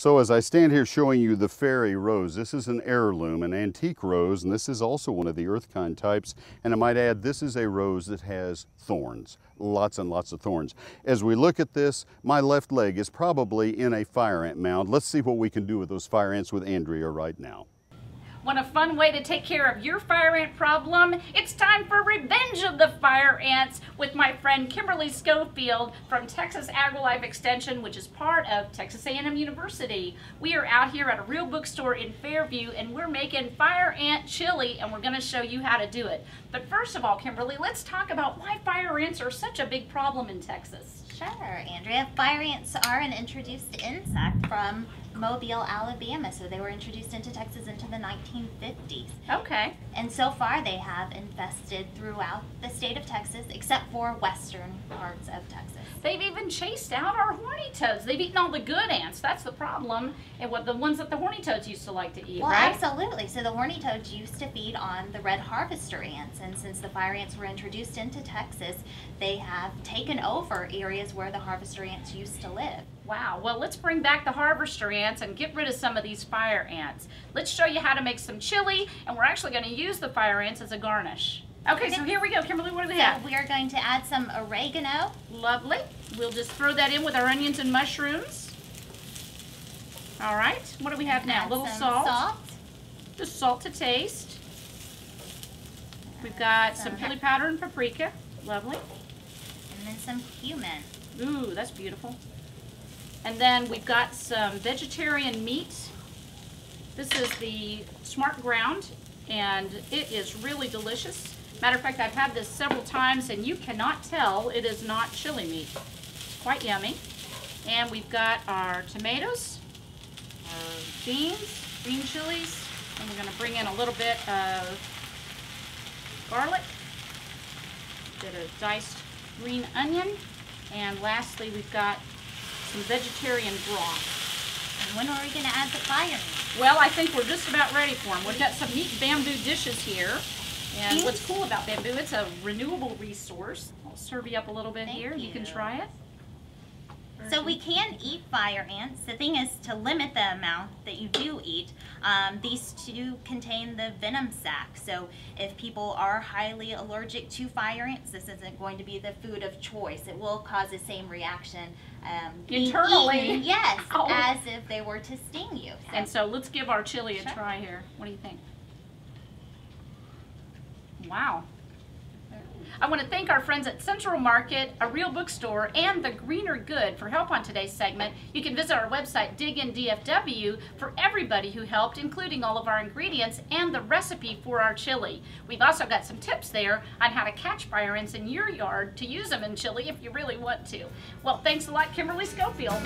So as I stand here showing you the fairy rose, this is an heirloom, an antique rose, and this is also one of the earth kind types. And I might add, this is a rose that has thorns, lots and lots of thorns. As we look at this, my left leg is probably in a fire ant mound. Let's see what we can do with those fire ants with Andrea right now. Want a fun way to take care of your fire ant problem? It's time for Revenge of the Fire Ants with my friend Kimberly Schofield from Texas AgriLife Extension, which is part of Texas A&M University. We are out here at a real bookstore in Fairview, and we're making fire ant chili, and we're going to show you how to do it. But first of all, Kimberly, let's talk about why fire ants are such a big problem in Texas. Sure, Andrea. Fire ants are an introduced insect from Mobile, Alabama. So they were introduced into Texas into the 1950s. Okay. And so far they have infested throughout the state of Texas, except for western parts of Texas. They've even chased out our horny toads. They've eaten all the good ants. That's the problem. And what the ones that the horny toads used to like to eat, well, right? Absolutely. So the horny toads used to feed on the red harvester ants. And since the fire ants were introduced into Texas, they have taken over areas where the harvester ants used to live. Wow, well, let's bring back the harvester ants and get rid of some of these fire ants. Let's show you how to make some chili, and we're actually going to use the fire ants as a garnish. Okay, so here we go. Kimberly, what do we have? So we are going to add some oregano. Lovely. We'll just throw that in with our onions and mushrooms. All right, what do we have now? A little salt. Just salt to taste. We've got some chili powder and paprika. Lovely. And then some cumin. Ooh, that's beautiful. And then we've got some vegetarian meat. This is the smart ground, and it is really delicious. Matter of fact, I've had this several times, and you cannot tell it is not chili meat. Quite yummy. And we've got our tomatoes, our beans, green chilies, and we're going to bring in a little bit of garlic, a bit of diced green onion, and lastly we've got some vegetarian broth. And when are we going to add the fire ants? Well, I think we're just about ready for them. We've got some neat bamboo dishes here. And what's cool about bamboo, it's a renewable resource. I'll serve you up a little bit here. You can try it. So we can eat fire ants. The thing is to limit the amount that you do eat. These two contain the venom sac. So if people are highly allergic to fire ants, this isn't going to be the food of choice. It will cause the same reaction internally, eaten, yes, as if they were to sting you. So. And so let's give our chili a try here. What do you think? Wow. I want to thank our friends at Central Market, A Real Bookstore, and The Greener Good for help on today's segment. You can visit our website, Dig in DFW, for everybody who helped, including all of our ingredients and the recipe for our chili. We've also got some tips there on how to catch fire ants in your yard to use them in chili if you really want to. Well, thanks a lot, Kimberly Schofield.